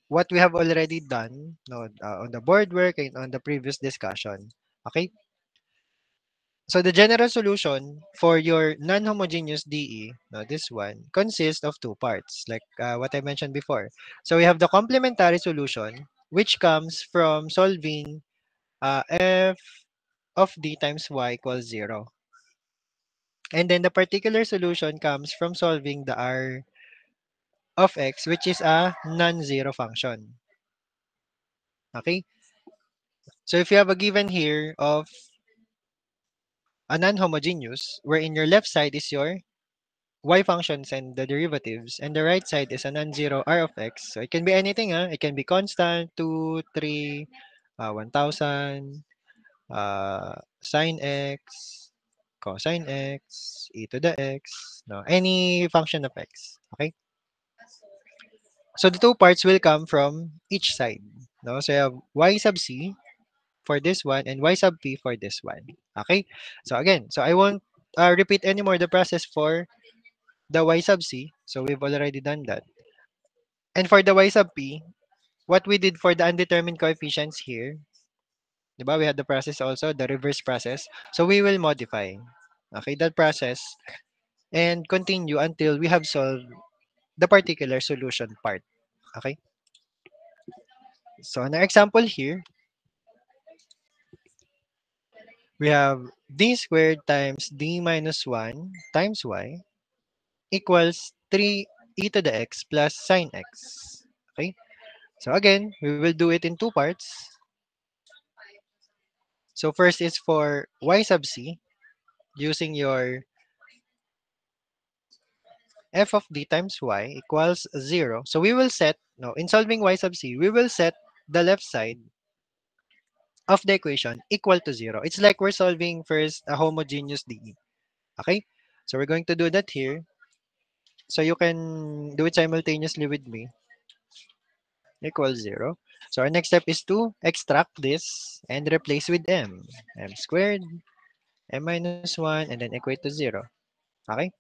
what we have already done, no, on the board work and on the previous discussion. Okay? So the general solution for your non-homogeneous DE, no, this one, consists of two parts, like what I mentioned before. So we have the complementary solution, which comes from solving f of d times y equals 0. And then the particular solution comes from solving the r of x, which is a non-zero function. Okay? So if you have a given here of a non-homogeneous, wherein your left side is your y functions and the derivatives, and the right side is a non-zero r of x. So it can be anything, it can be constant, 2, 3, 1000, sine x, cosine x, e to the x, no, any function of x. Okay? So the two parts will come from each side. No? So you have y sub c for this one and y sub p for this one. Okay? So again, so I won't repeat anymore the process for the y sub c. So we've already done that. And for the y sub p, what we did for the undetermined coefficients here, diba, we had the process also, the reverse process. So we will modify, okay, that process and continue until we have solved the particular solution part. Okay? So in our example here, we have d squared times d minus 1 times y equals 3 e to the x plus sine x. Okay? So again, we will do it in two parts. So first is for y sub c, using your f of d times y equals 0. So we will set, no, in solving y sub c, we will set the left side of the equation equal to 0. It's like we're solving first a homogeneous DE. Okay? So we're going to do that here. So you can do it simultaneously with me. Equals 0. So our next step is to extract this and replace with m squared, m minus 1, and then equate to 0. Okay?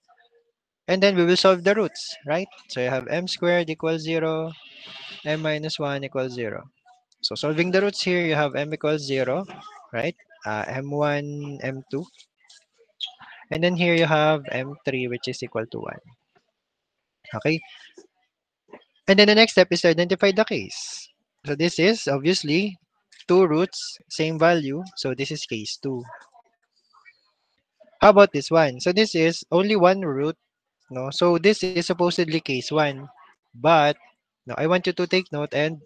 And then we will solve the roots, right? So you have m squared equals 0, m minus 1 equals 0. So solving the roots here, you have m equals 0, right? M1, M2. And then here you have M3, which is equal to 1. Okay? And then the next step is to identify the case. So this is obviously two roots, same value. So this is case 2. How about this one? So this is only one root. No? So this is supposedly case 1. But no, I want you to take note and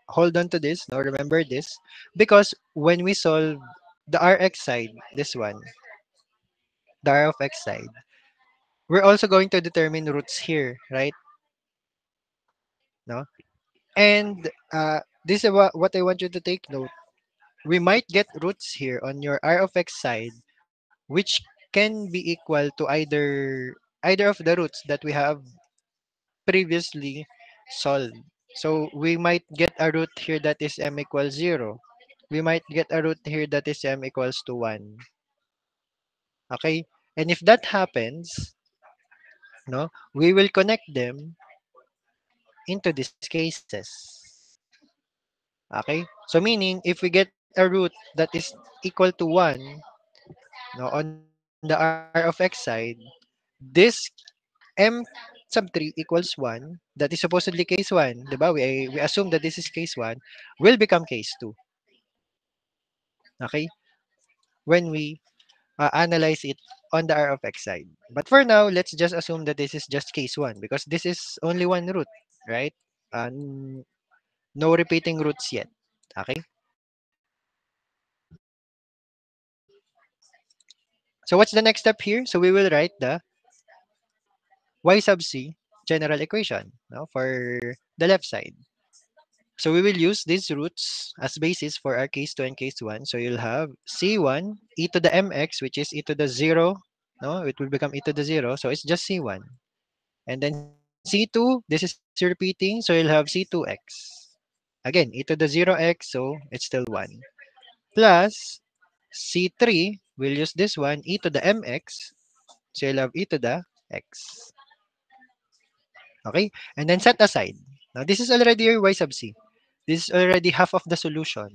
hold on to this. Now remember this. Because when we solve the Rx side, this one, the R of x side, we're also going to determine roots here, right? No? And this is what I want you to take note. We might get roots here on your R of x side, which can be equal to either of the roots that we have previously solved. So we might get a root here that is m equals 0. We might get a root here that is m equals to 1. Okay? And if that happens, no, we will connect them into these cases. Okay? So meaning, if we get a root that is equal to 1, no, on the R of x side, this m sub 3 equals 1, that is supposedly case 1, diba? We assume that this is case 1, will become case 2. Okay? When we analyze it on the R of x side. But for now, let's just assume that this is just case 1 because this is only one root, right? No repeating roots yet. Okay? So what's the next step here? So we will write the y sub c general equation, no, for the left side. So we will use these roots as basis for our case 2 and case 1. So you'll have c1 e to the mx, which is e to the 0. No, it will become e to the 0. So it's just c1. And then c2, this is repeating. So you'll have c2x. Again, e to the 0x, so it's still 1. Plus c3, we'll use this one, e to the mx. So you'll have e to the x. Okay? And then set aside. Now, this is already your y sub c. This is already half of the solution.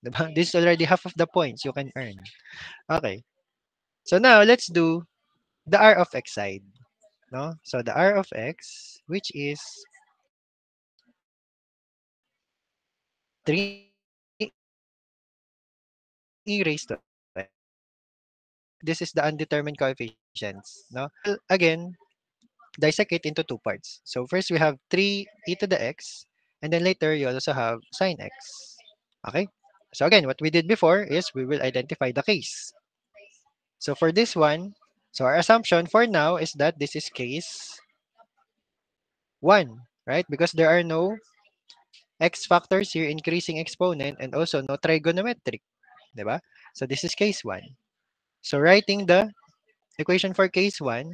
Diba? This is already half of the points you can earn. Okay. So now, let's do the r of x side. No? So the r of x, which is 3e raised to x. This is the undetermined coefficients. No? Again, dissect it into two parts. So first we have 3e to the x, and then later you also have sine x. Okay? So again, what we did before is we will identify the case. So for this one, so our assumption for now is that this is case 1, right? Because there are no x factors here, increasing exponent, and also no trigonometric, diba? So this is case 1. So writing the equation for case 1,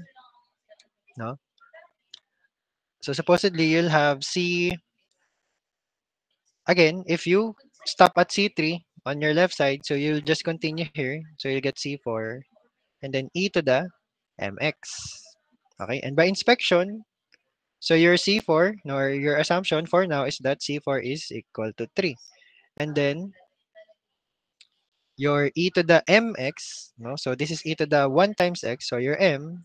no? So supposedly you'll have c, again, if you stop at c3 on your left side, so you'll just continue here. So you'll get c4 and then e to the mx. Okay, and by inspection, so your c4, or your assumption for now is that c4 is equal to 3. And then your e to the mx, no? So this is e to the 1 times x, so your m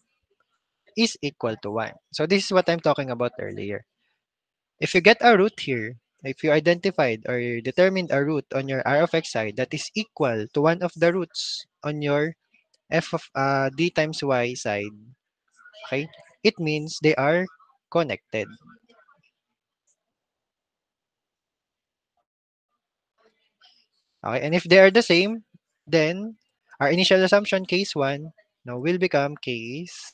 is equal to 1. So this is what I'm talking about earlier. If you get a root here, if you identified or you determined a root on your r of x side that is equal to one of the roots on your f of d times y side, okay, it means they are connected. Okay, and if they are the same, then our initial assumption, case 1, now will become case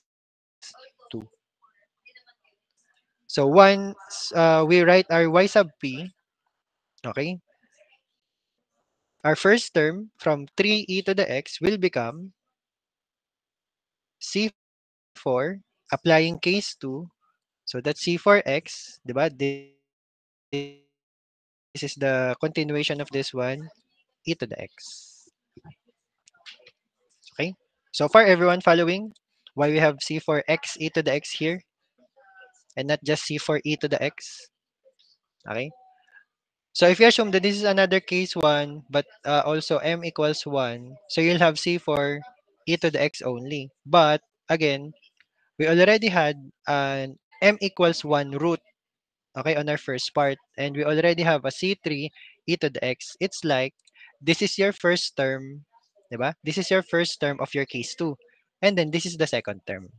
2. So once we write our y sub p, okay, our first term from 3e to the x will become c4 applying case 2. So that's c4x, diba? This is the continuation of this one, e to the x. Okay? So far, everyone following why we have c4x e to the x here and not just c4 e to the x? Okay? So if you assume that this is another case 1, but also m equals 1, so you'll have c4 e to the x only. But again, we already had an m equals 1 root, okay, on our first part, and we already have a c3 e to the x. It's like this is your first term, diba? This is your first term of your case 2. And then this is the second term.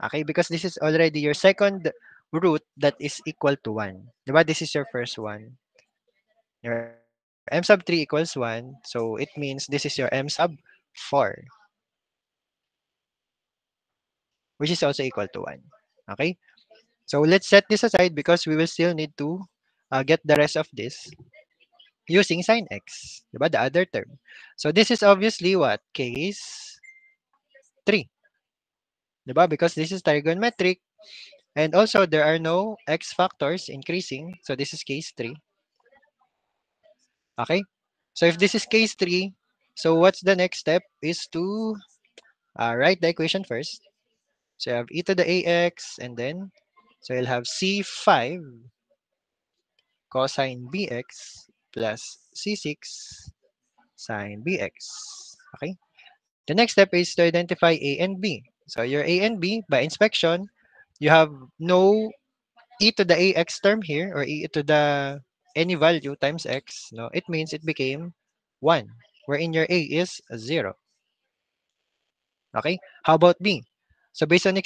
Okay, because this is already your second root that is equal to 1. Diba? This is your first one. Your m sub 3 equals 1, so it means this is your m sub 4, which is also equal to 1. Okay? So let's set this aside because we will still need to get the rest of this using sine x, diba? The other term. So this is obviously what? Case 3, diba? Because this is trigonometric and also there are no x factors increasing. So this is case 3. Okay? So if this is case 3, so what's the next step is to write the equation first. So you have e to the ax and then so you'll have c5 cosine bx plus c6 sine bx. Okay? The next step is to identify a and b. So your a and b, by inspection, you have no e to the ax term here or e to the any value times x. No, it means it became 1, wherein your a is 0. Okay? How about b? So based on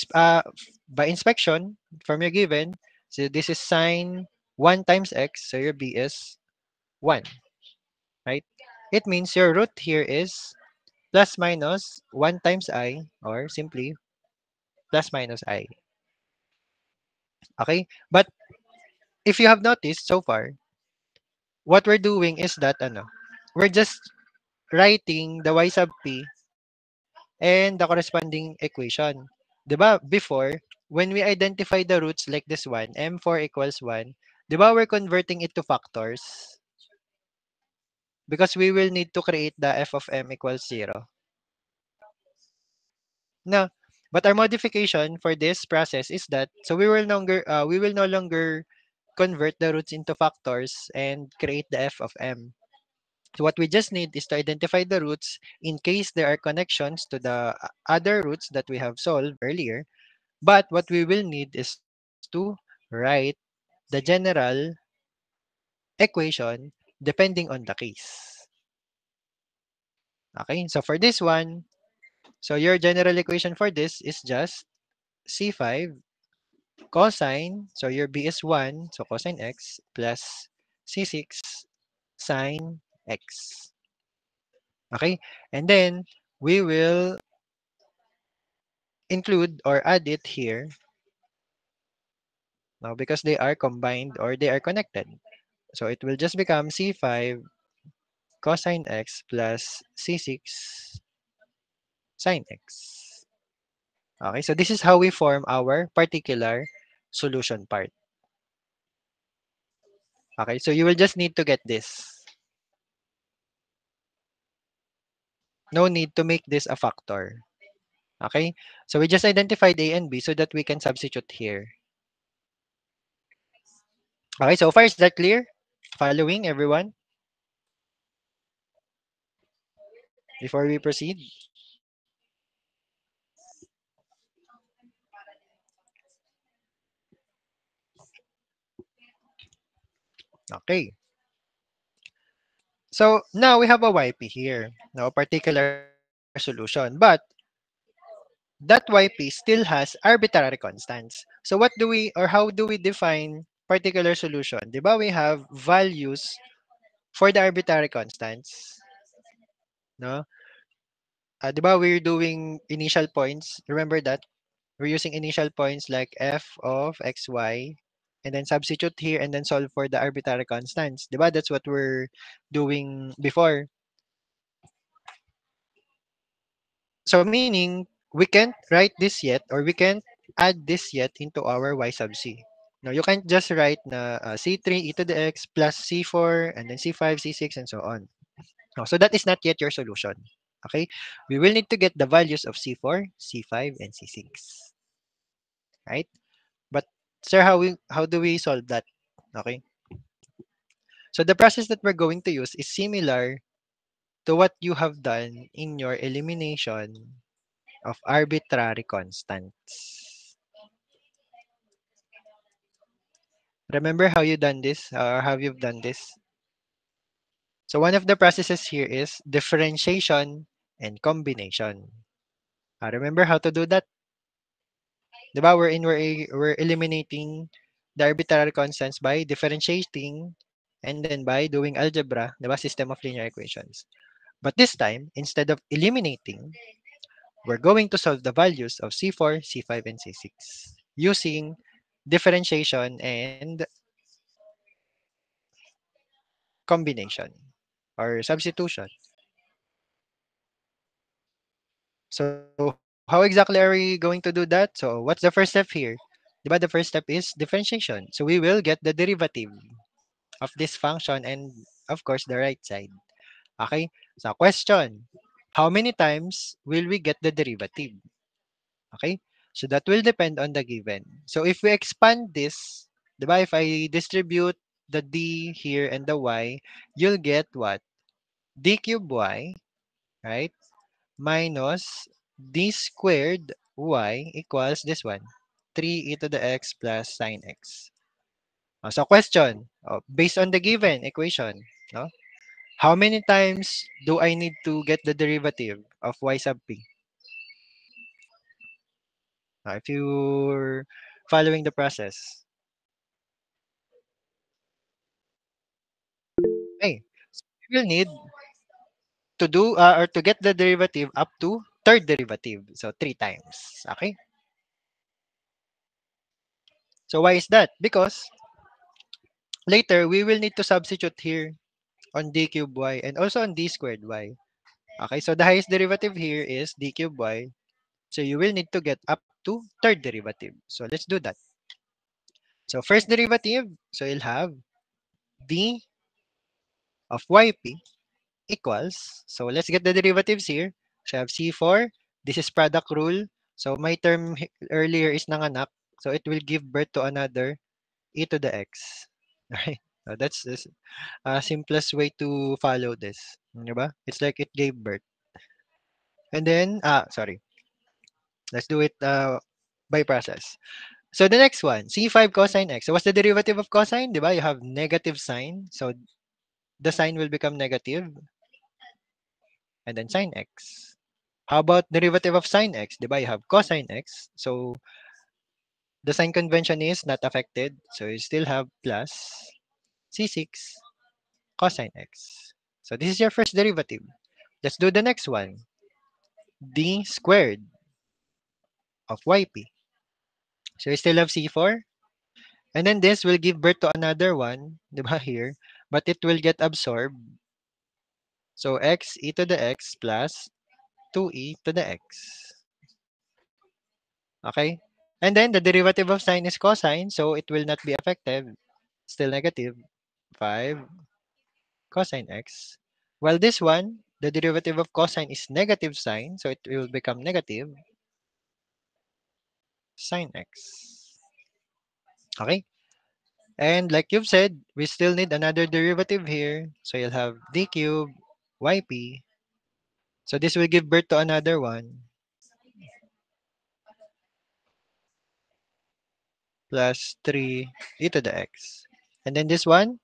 by inspection from your given, so this is sine 1 times x, so your b is 1, right? It means your root here is plus minus 1 times I, or simply plus minus I. Okay? But if you have noticed so far, what we're doing is that we're just writing the y sub p and the corresponding equation. 'Di ba? Before, when we identify the roots like this one, m4 equals 1, 'di ba we're converting it to factors? Because we will need to create the f of m equals 0. Now, but our modification for this process is that so we will no longer convert the roots into factors and create the f of m. So what we just need is to identify the roots in case there are connections to the other roots that we have solved earlier. But what we will need is to write the general equation depending on the case. Okay, so for this one, so your general equation for this is just C5 cosine, so your B is 1, so cosine x plus C6 sine x. Okay, and then we will include or add it here now because they are combined or they are connected. So it will just become C5 cosine x plus C6 sine x. Okay, so this is how we form our particular solution part. Okay, so you will just need to get this. No need to make this a factor. Okay, so we just identified A and B so that we can substitute here. Okay, so far is that clear? Following everyone before we proceed? Okay, so now we have a YP here, now a particular solution, but that YP still has arbitrary constants. So what do we or how do we define particular solution? Diba we have values for the arbitrary constants, no? Diba we're doing initial points. Remember that? We're using initial points like f of xy and then substitute here and then solve for the arbitrary constants. Diba? That's what we're doing before. So meaning we can't write this yet or we can't add this yet into our y sub c. No, you can't just write na c3 e to the x plus c4 and then c5, c6 and so on. No, so that is not yet your solution. Okay? We will need to get the values of c4, c5 and c6. Right? But sir, how do we solve that? Okay? So the process that we're going to use is similar to what you have done in your elimination of arbitrary constants. Remember how you done this or how you've done this? So one of the processes here is differentiation and combination. Remember how to do that? Diba we're eliminating the arbitrary constants by differentiating and then by doing algebra, diba system of linear equations. But this time, instead of eliminating, we're going to solve the values of C4, C5, and C6 using differentiation and combination or substitution. So how exactly are we going to do that? So what's the first step here? Diba the first step is differentiation. So we will get the derivative of this function and of course the right side. Okay? So question, how many times will we get the derivative? Okay? So that will depend on the given. So if we expand this, diba, if I distribute the d here and the y, you'll get what? D cubed y, right? Minus d squared y equals this one, 3 e to the x plus sine x. So question, based on the given equation, no? How many times do I need to get the derivative of y sub p? If you're following the process. Okay, so we will need to do or to get the derivative up to third derivative. So 3 times. Okay? So why is that? Because later we will need to substitute here on d cubed y and also on d squared y. Okay, so the highest derivative here is d cubed y. So you will need to get up to third derivative. So let's do that. So first derivative, so you'll have d of yp equals, so let's get the derivatives here. So I have C4, this is product rule. So my term earlier is nanganak, so it will give birth to another e to the x. Right? That's the simplest way to follow this. Diba? It's like it gave birth. And then, sorry. Let's do it by process. So the next one, C5 cosine x. So what's the derivative of cosine? Diba? You have negative sign. So the sign will become negative and then sine x. How about derivative of sine x? Diba? You have cosine x. So the sign convention is not affected. So you still have plus C6 cosine x. So this is your first derivative. Let's do the next one. D squared of yp. So you still have C4. And then this will give birth to another one, diba here? But it will get absorbed. So x e to the x plus 2e to the x. Okay? And then the derivative of sine is cosine, so it will not be effective. Still negative 5 cosine x. While this one, the derivative of cosine is negative sine, so it will become negative sine x. Okay? And like you've said, we still need another derivative here. So you'll have d cubed yp. So this will give birth to another one plus 3 e to the x. And then this one,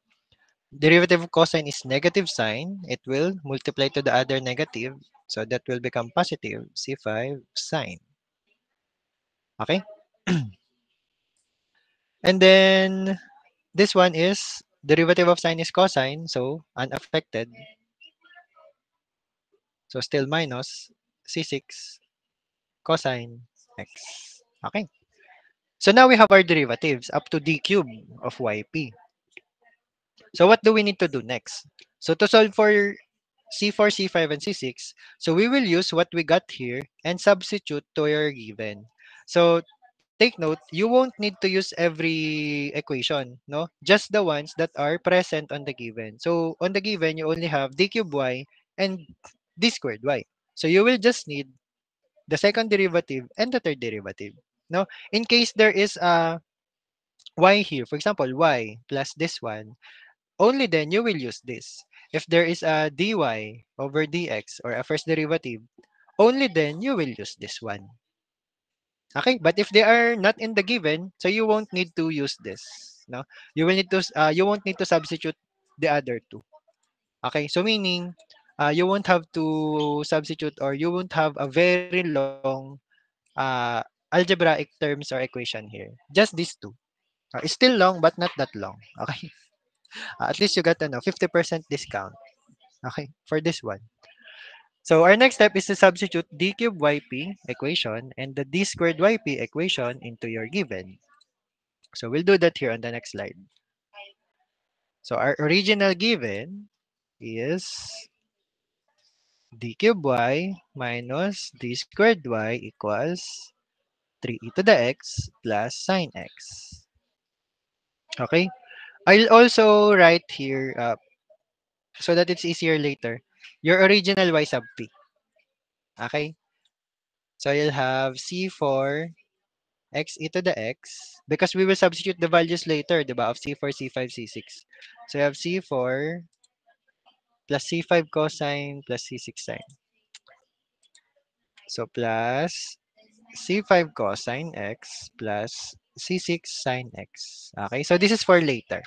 derivative of cosine is negative sine. It will multiply to the other negative. So that will become positive c5 sine. Okay? And then this one is derivative of sine is cosine. So unaffected. So still minus c6 cosine x. Okay? So now we have our derivatives up to d cubed of yp. So what do we need to do next? So to solve for C4, C5, and C6, so we will use what we got here and substitute to your given. So take note, you won't need to use every equation, no? Just the ones that are present on the given. So on the given, you only have d cubed y and d squared y. So you will just need the second derivative and the third derivative. No, in case there is a y here, for example, y plus this one, only then you will use this. If there is a dy over dx or a first derivative, only then you will use this one. Okay, but if they are not in the given, so you won't need to use this. No, you won't need to substitute the other two. Okay, so meaning you won't have to substitute or you won't have a very long algebraic terms or equation here. Just these two. It's still long but not that long. Okay, at least you got 50% discount. Okay, for this one. So our next step is to substitute d cubed yp equation and the d squared yp equation into your given. So we'll do that here on the next slide. So our original given is d cubed y minus d squared y equals 3e to the x plus sine x. Okay? I'll also write here so that it's easier later. Your original y sub p. Okay? So you'll have c4 x e to the x because we will substitute the values later, diba, of c4, c5, c6. So you have c4 plus c5 cosine plus c6 sine. So plus c5 cosine x plus c6 sine x. Okay, so this is for later.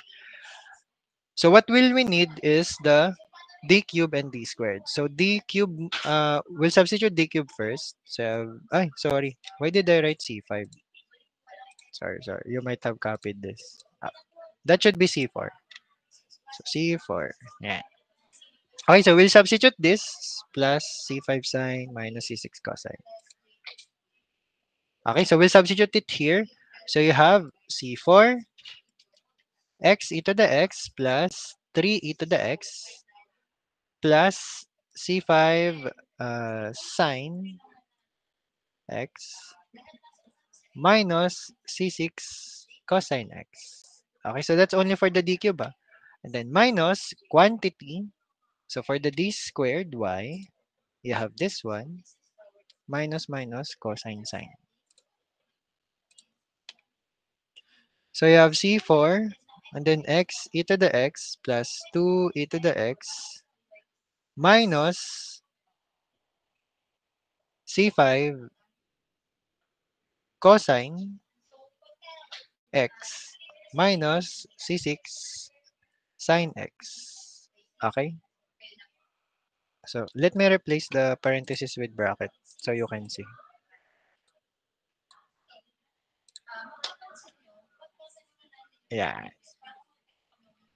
So what will we need is the d cube and d squared. So d cube, we'll substitute d cube first. So, ay, sorry. Why did I write c5? Sorry. You might have copied this. That should be c4. So c4. Yeah. Okay, so we'll substitute this plus c5 sine minus c6 cosine. Okay, so we'll substitute it here. So you have c4 x e to the x plus 3 e to the x plus c5 sine x minus c6 cosine x. Okay, so that's only for the d cube. And then minus quantity. So for the d squared y, you have this one minus cosine sine. So you have C4 and then x e to the x plus 2 e to the x minus C5 cosine x minus C6 sine x. Okay? So let me replace the parenthesis with bracket so you can see. Yeah.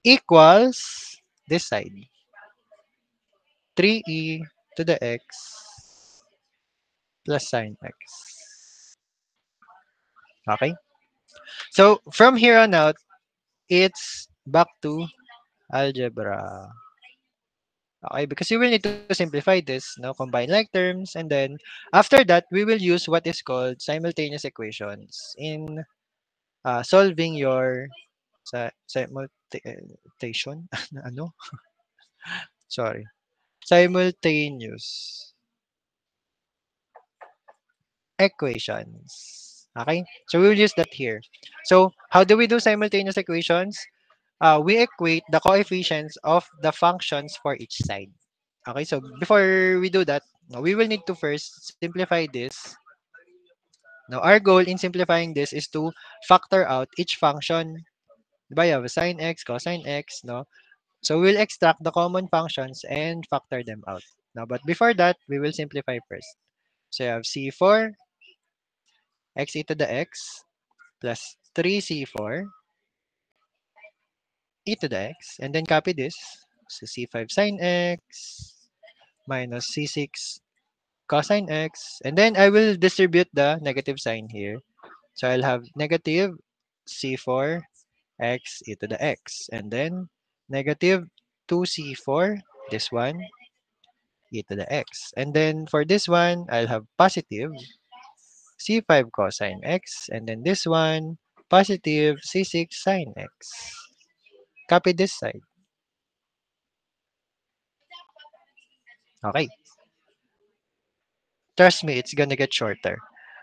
Equals this side. 3e to the x plus sine x. Okay? So from here on out, it's back to algebra. Okay, because you will need to simplify this, no, combine like terms, and then after that, we will use what is called simultaneous equations in solving your simultation, ano? Sorry. Simultaneous equations. Okay? So we will use that here. So how do we do simultaneous equations? We equate the coefficients of the functions for each side. Okay, so before we do that, we will need to first simplify this. Now, our goal in simplifying this is to factor out each function. Diba, you have sine x, cosine x, no? So we'll extract the common functions and factor them out. Now, but before that, we will simplify first. So you have C4 x e to the x plus 3C4 e to the x, and then copy this. So C5 sine x minus C6 cosine x, and then I will distribute the negative sign here. So I'll have negative C4 x e to the x, and then negative 2C4, this one, e to the x. And then for this one, I'll have positive C5 cosine x, and then this one, positive C6 sine x. Copy this side. Okay. Trust me, it's gonna get shorter.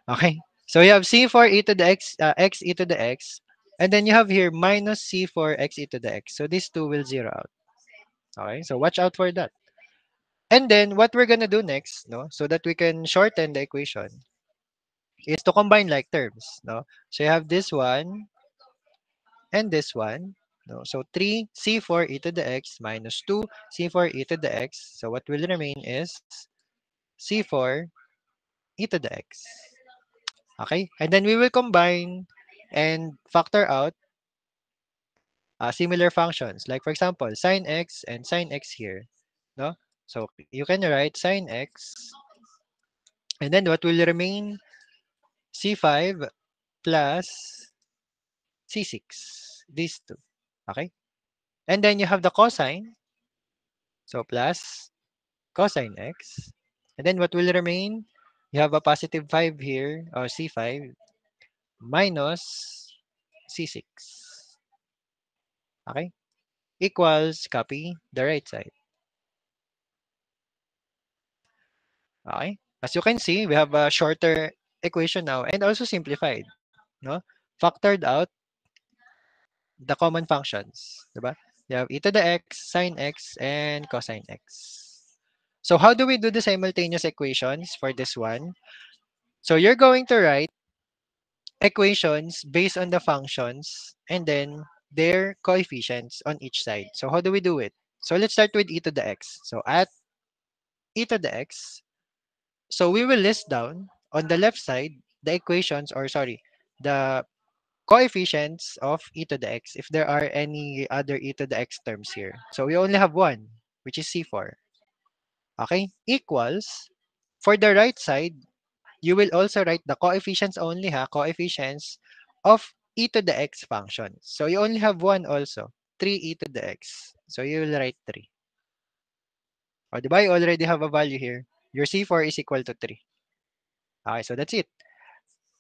Okay. So you have C4 e to the x, x e to the x, and then you have here minus C4 x e to the x. So these two will zero out. Okay. So watch out for that. And then what we're gonna do next, no, so that we can shorten the equation, is to combine like terms, no. So you have this one and this one. No, so 3 C4 e to the x minus 2 C4 e to the x. So what will remain is C4 e to the x. Okay? And then we will combine and factor out similar functions. Like for example, sine x and sine x here. No? So you can write sine x, and then what will remain? C5 plus C6. These two. Okay? And then you have the cosine. So plus cosine x. And then what will remain? You have a positive 5 here, or C5, minus C6. Okay? Equals, copy the right side. Okay? As you can see, we have a shorter equation now and also simplified. No? Factored out the common functions. Diba? You have e to the x, sine x, and cosine x. So how do we do the simultaneous equations for this one? So you're going to write equations based on the functions and then their coefficients on each side. So how do we do it? So let's start with e to the x. So at e to the x, so we will list down on the left side the equations, or sorry, the coefficients of e to the x if there are any other e to the x terms here. So we only have one, which is C4. Okay? Equals, for the right side, you will also write the coefficients only, ha? Coefficients of e to the x function. So you only have one also, 3e to the x. So you will write 3. O, di ba? You already have a value here. Your C4 is equal to 3. Okay, so that's it.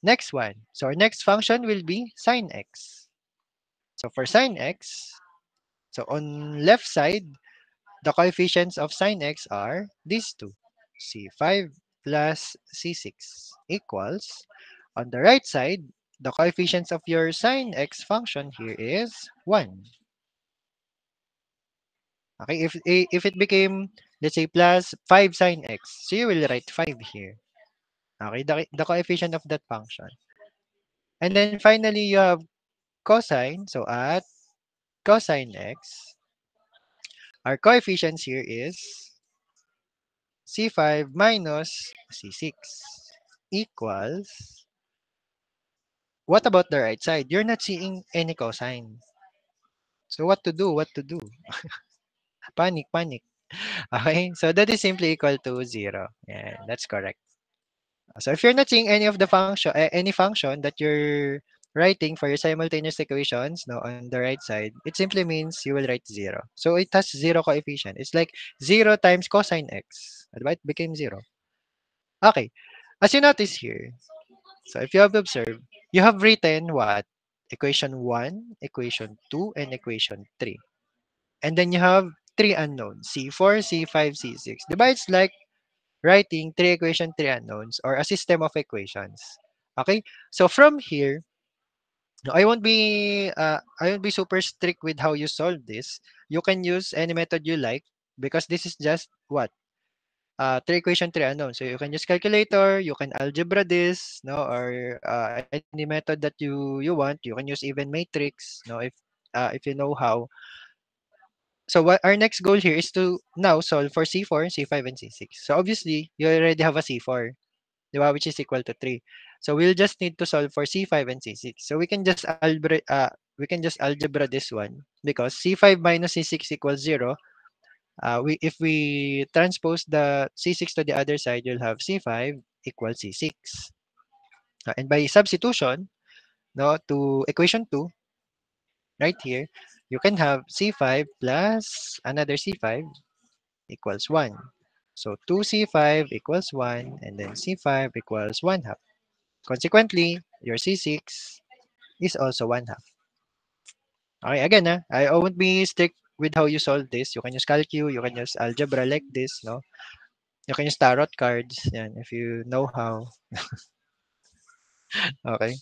Next one. So our next function will be sine x. So for sine x, so on left side, the coefficients of sine x are these two. C5 plus C6 equals, on the right side, the coefficients of your sine x function here is 1. Okay, if it became, let's say, plus 5 sine x, so you will write 5 here. Okay, the coefficient of that function. And then finally, you have cosine. So at cosine x, our coefficients here is C5 minus C6 equals, what about the right side? You're not seeing any cosine. So what to do? What to do? Panic, panic. Okay, so that is simply equal to 0. Yeah, that's correct. So if you're not seeing any of the function, any function that you're writing for your simultaneous equations, no, on the right side, it simply means you will write 0. So it has 0 coefficient. It's like 0 times cosine x. Diba? It became 0. Okay. As you notice here, so if you have observed, you have written what? Equation 1, equation 2, and equation 3. And then you have three unknowns, C4, C5, C6. Diba? It's like writing three equation, three unknowns, or a system of equations. Okay? So from here, no, I won't be super strict with how you solve this. You can use any method you like because this is just what? Three equation, three unknowns. So you can use calculator, you can algebra this, no, or any method that you want. You can use even matrix, no, if you know how. So what our next goal here is to now solve for C4, C5, and C6. So obviously, you already have a C4, di ba, which is equal to 3. So we'll just need to solve for C5 and C6. So we can just algebra this one because C5 minus C6 equals 0. If we transpose the C6 to the other side, you'll have C5 equals C6. And by substitution, no, to equation 2, right here, you can have C5 plus another C5 equals 1. So 2C5 equals 1, and then C5 equals 1 half. Consequently, your C6 is also 1 half. Okay, again, I won't be strict with how you solve this. You can use calcu, you can use algebra like this, no? You can use tarot cards, yan, if you know how. Okay.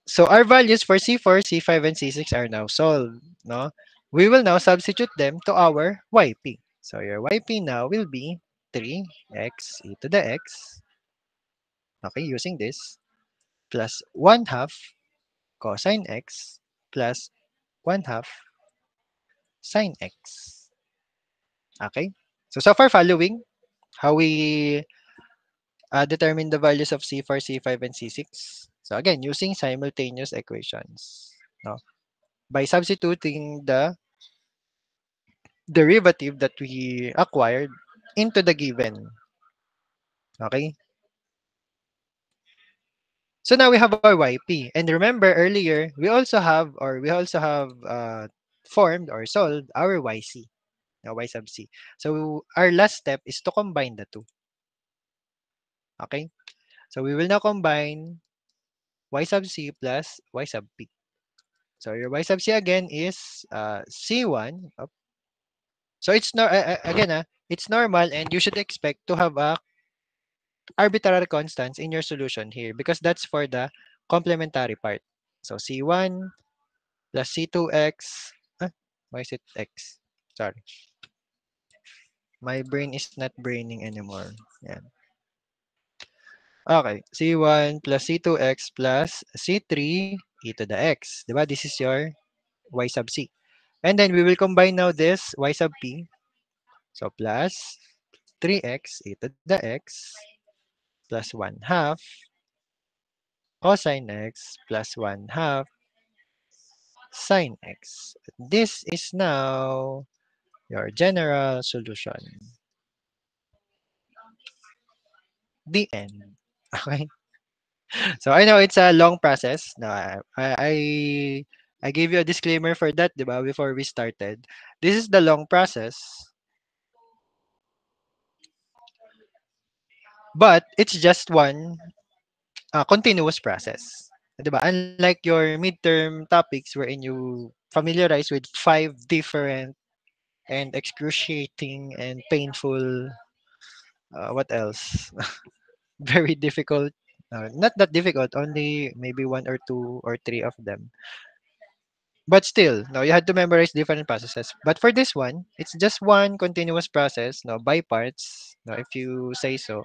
So our values for C4, C5, and C6 are now solved, no? We will now substitute them to our YP. So your YP now will be 3x e to the x, okay, using this, plus 1 half cosine x plus 1 half sine x. Okay? So far following how we determine the values of C4, C5, and C6. So again, using simultaneous equations. No? By substituting the derivative that we acquired into the given. Okay? So now we have our YP. And remember earlier, we also have formed or solved our YC. Y sub c. So our last step is to combine the two. Okay? So we will now combine y sub c plus y sub p. So your y sub c again is c1. So it's normal and you should expect to have a arbitrary constants in your solution here because that's for the complementary part. So c1 plus c2x. Why is it x? Sorry. My brain is not braining anymore. Yeah. Okay, C1 plus C2x plus C3 e to the x. Diba? This is your y sub c. And then we will combine now this y sub p. So plus 3x e to the x plus 1 half cosine x plus 1 half sine x. This is now your general solution. The end. Okay. So I know it's a long process. No, I gave you a disclaimer for that, diba, before we started. This is the long process, but it's just one continuous process. Diba? Unlike your midterm topics wherein you familiarize with 5 different and excruciating and painful, what else? Very difficult. Not that difficult, only maybe one or two or three of them. But still, no, you had to memorize different processes. But for this one, it's just one continuous process, no, by parts, no, if you say so,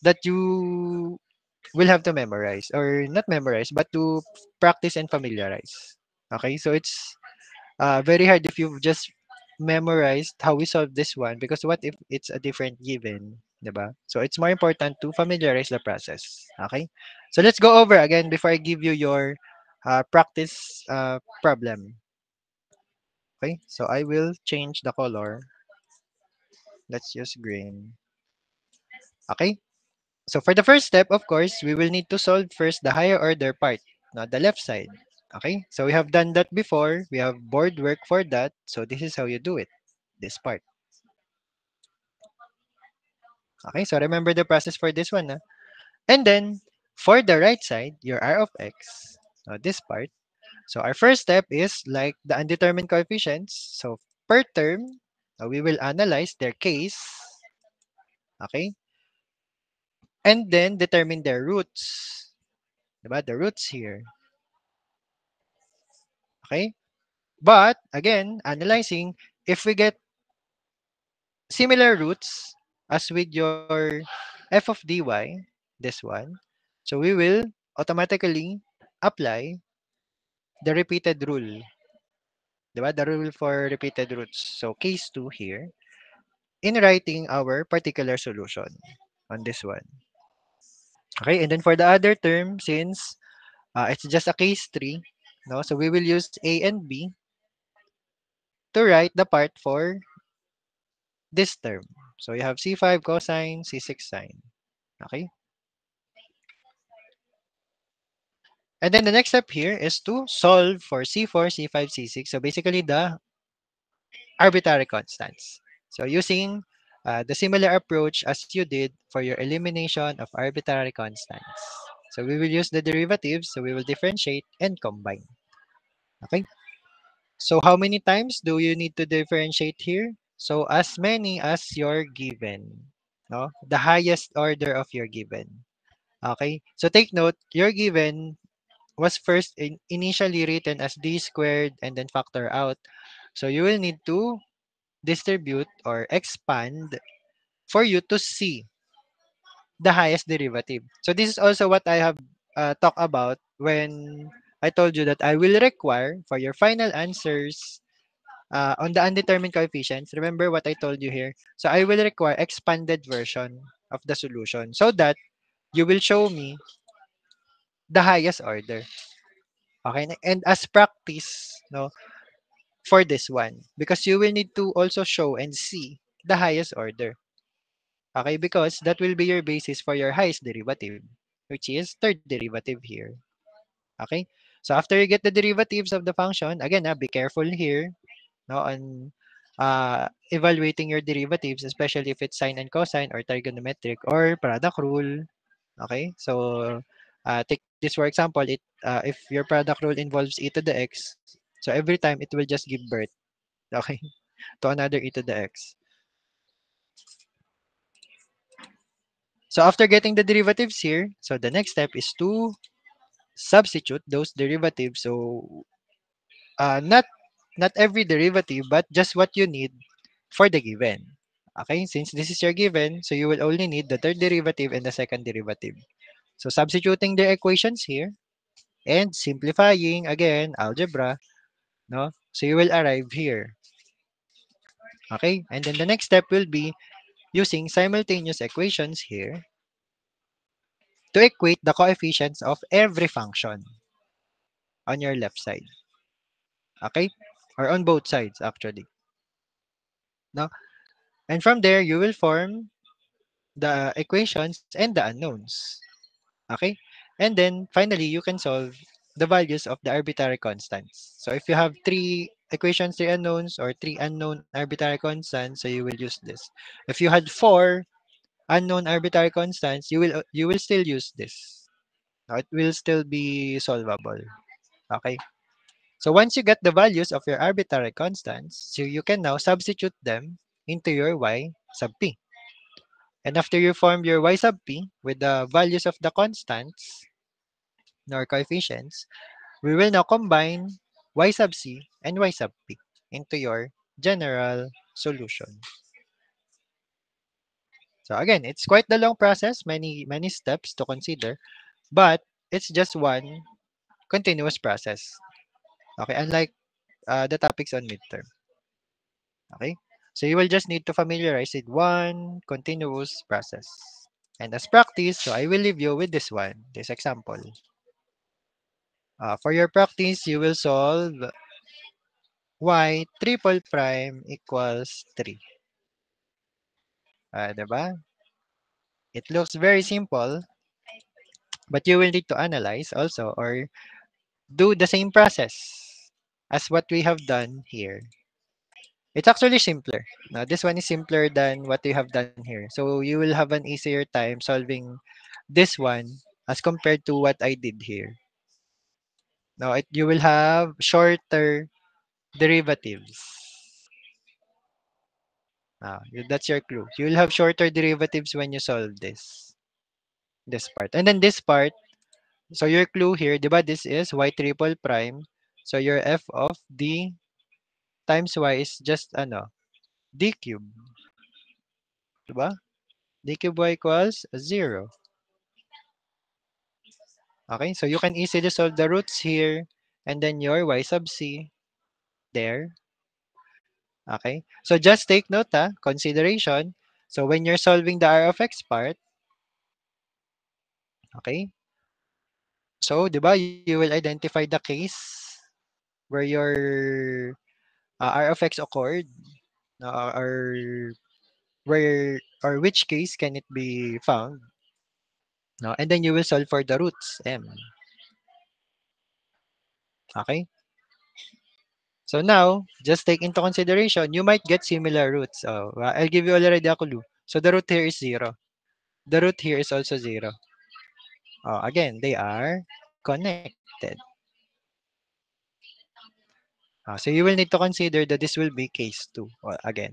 that you will have to memorize or not memorize, but to practice and familiarize. Okay, so it's very hard if you've just memorized how we solve this one because what if it's a different given, diba? So it's more important to familiarize the process. Okay, so let's go over again before I give you your practice problem. Okay, so I will change the color. Let's use green. Okay, so for the first step, of course, we will need to solve first the higher order part, not the left side. Okay, so we have done that before. We have board work for that. So this is how you do it, this part. Okay, so remember the process for this one. And then for the right side, your R of x, this part. So our first step is like the undetermined coefficients. So per term, we will analyze their case. Okay, and then determine their roots. Diba? The roots here. Okay, but again, analyzing, if we get similar roots as with your f of dy, this one, so we will automatically apply the repeated rule. Diba? The rule for repeated roots. So case 2 here in writing our particular solution on this one. Okay, and then for the other term, since it's just a case 3, no, so we will use A and B to write the part for this term. So you have C5 cosine, C6 sine. Okay? And then the next step here is to solve for C4, C5, C6. So basically the arbitrary constants. So using the similar approach as you did for your elimination of arbitrary constants. So we will use the derivatives. So we will differentiate and combine. Okay? So how many times do you need to differentiate here? So as many as you're given. No? The highest order of your given. Okay? So take note, your given was first initially written as d squared and then factor out. So you will need to distribute or expand for you to see the highest derivative. So this is also what I have talked about when I told you that I will require for your final answers on the undetermined coefficients. Remember what I told you here. So I will require expanded version of the solution so that you will show me the highest order. Okay? And as practice, no, for this one, because you will need to also show and see the highest order. Okay? Because that will be your basis for your highest derivative, which is third derivative here. Okay? So after you get the derivatives of the function, again, be careful here, no, on evaluating your derivatives, especially if it's sine and cosine or trigonometric or product rule. Okay? So take this for example, if your product rule involves e to the x, so every time it will just give birth, okay, to another e to the x. So after getting the derivatives here, so the next step is to substitute those derivatives. So not every derivative, but just what you need for the given. Okay, since this is your given, so you will only need the third derivative and the second derivative. So substituting the equations here and simplifying again algebra, no? So you will arrive here. Okay, and then the next step will be using simultaneous equations here to equate the coefficients of every function on your left side. Okay, or on both sides actually. No, and from there you will form the equations and the unknowns. Okay? And then finally, you can solve the values of the arbitrary constants. So if you have three equations, three unknowns, or three unknown arbitrary constants, so you will use this. If you had four unknown arbitrary constants, you will still use this. Now, it will still be solvable. Okay? So once you get the values of your arbitrary constants, so you can now substitute them into your y sub p. And after you form your y sub p with the values of the constants or coefficients, we will now combine y sub c and y sub p into your general solution. So again, it's quite the long process, many steps to consider, but it's just one continuous process. Okay, unlike the topics on midterm. Okay, so you will just need to familiarize with one continuous process. And as practice, so I will leave you with this one, this example. For your practice, you will solve y triple prime equals 3. Diba? It looks very simple, but you will need to analyze also or do the same process as what we have done here. It's actually simpler. Now, this one is simpler than what we have done here. So you will have an easier time solving this one as compared to what I did here. Now, you will have shorter derivatives. That's your clue. You will have shorter derivatives when you solve this part. And then this part, so your clue here, diba, this is y triple prime. So your f of d times y is just d cube. Diba? D cube y equals 0. Okay, so you can easily solve the roots here and then your y sub c there. Okay, so just take note, consideration. So when you're solving the r of x part, okay, so diba, you will identify the case where your r of x occurred, or where or which case can it be found, no? And then you will solve for the roots m. Okay, so now just take into consideration you might get similar roots. I'll give you already a clue. So the root here is 0. The root here is also 0. Again, they are connected. So you will need to consider that this will be case 2 again.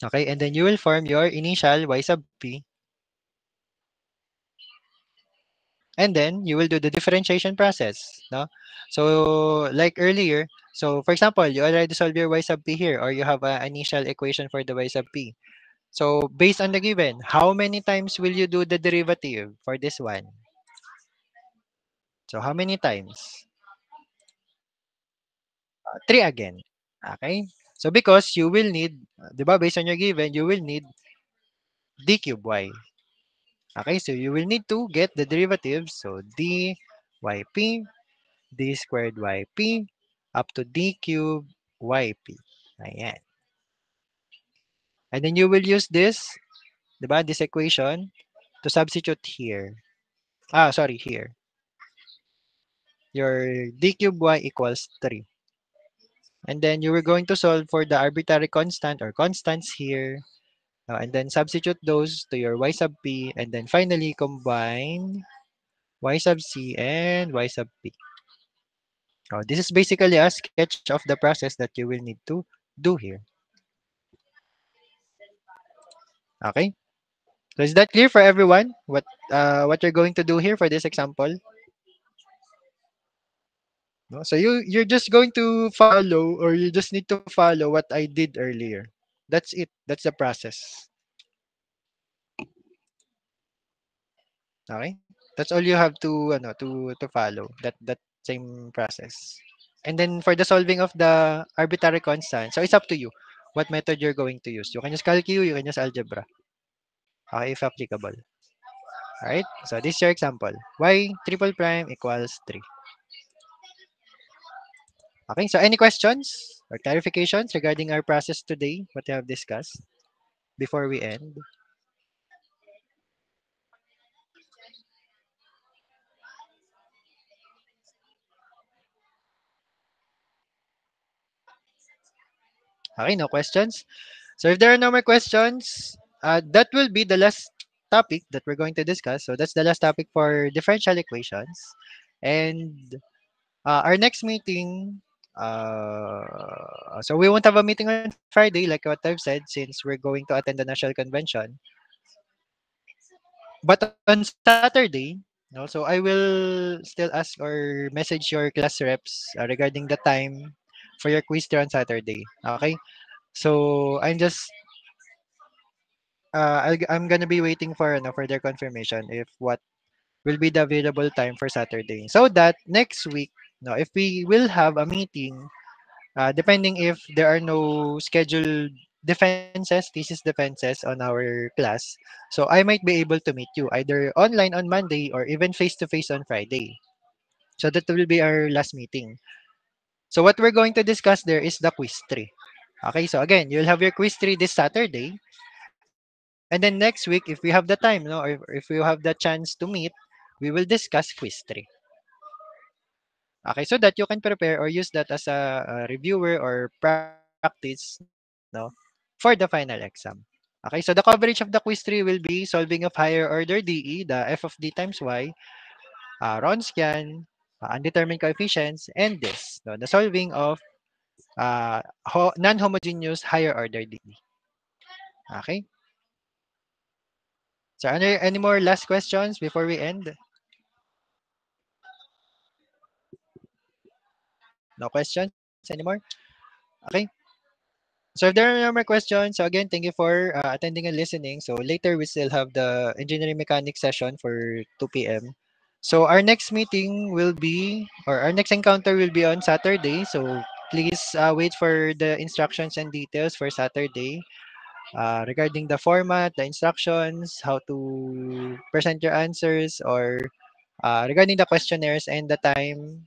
Okay, and then you will form your initial y sub p. And then you will do the differentiation process. No? So like earlier, so for example, you already solved your y sub p here, or you have an initial equation for the y sub p. So based on the given, how many times will you do the derivative for this one? So how many times? 3 again. Okay? So because you will need, di ba, based on your given, you will need d cube y. Okay, so you will need to get the derivatives. So d yp, d squared yp, up to d cube yp. Ayan. And then you will use this, di ba, this equation to substitute here. Sorry, here. Your d cube y equals 3. And then you were going to solve for the arbitrary constant or constants here. And then substitute those to your y sub p. And then finally combine y sub c and y sub p. This is basically a sketch of the process that you will need to do here. Okay? So is that clear for everyone? What you're going to do here for this example? No? So you're just going to follow, or you just need to follow what I did earlier. That's it. That's the process. Okay? That's all you have to to follow. That same process. And then for the solving of the arbitrary constant, so it's up to you what method you're going to use. You can use calculus, you can use algebra. Okay, if applicable. Alright? So this is your example. Y triple prime equals 3. Okay, so any questions or clarifications regarding our process today, what we have discussed before we end? Okay, no questions? So if there are no more questions, that will be the last topic that we're going to discuss. So that's the last topic for differential equations. And our next meeting So we won't have a meeting on Friday, like what I've said, since we're going to attend the national convention. But on Saturday, no, so I will still ask or message your class reps regarding the time for your quiz there on Saturday. Okay? So I'm gonna be waiting for further confirmation if what will be the available time for Saturday. So that next week, no, if we will have a meeting, depending if there are no scheduled thesis defenses on our class, so I might be able to meet you either online on Monday or even face to face on Friday. So that will be our last meeting. So what we're going to discuss there is the quiz 3. Okay, so again, you'll have your quiz 3 this Saturday. And then next week, if we have the time, no, or if we have the chance to meet, we will discuss quiz 3. Okay, so that you can prepare or use that as a reviewer or practice, no, for the final exam. Okay, so the coverage of the quiz 3 will be solving of higher order DE, the f of d times y, Wronskian, undetermined coefficients, and this, no, the solving of non-homogeneous higher order DE. Okay, so any more last questions before we end? No questions anymore? Okay. So if there are no more questions, so again, thank you for attending and listening. So later we still have the engineering mechanics session for 2 p.m. So our next meeting will be, or our next encounter will be on Saturday. So please wait for the instructions and details for Saturday regarding the format, the instructions, how to present your answers, or regarding the questionnaires and the time,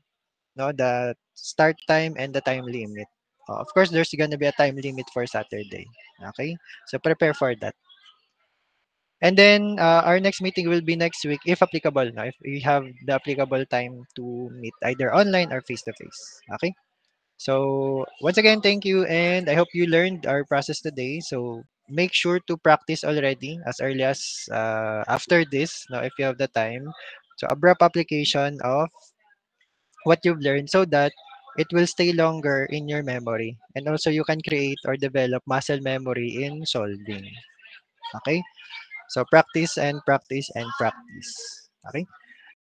no, the start time and the time limit. Of course, there's gonna be a time limit for Saturday. Okay, so prepare for that. And then our next meeting will be next week, if applicable. No, if we have the applicable time to meet either online or face to face. Okay. So once again, thank you, and I hope you learned our process today. So make sure to practice already as early as after this. Now, if you have the time, so abrupt application of what you've learned so that it will stay longer in your memory. And also you can create or develop muscle memory in solving. Okay? So practice and practice and practice. Okay?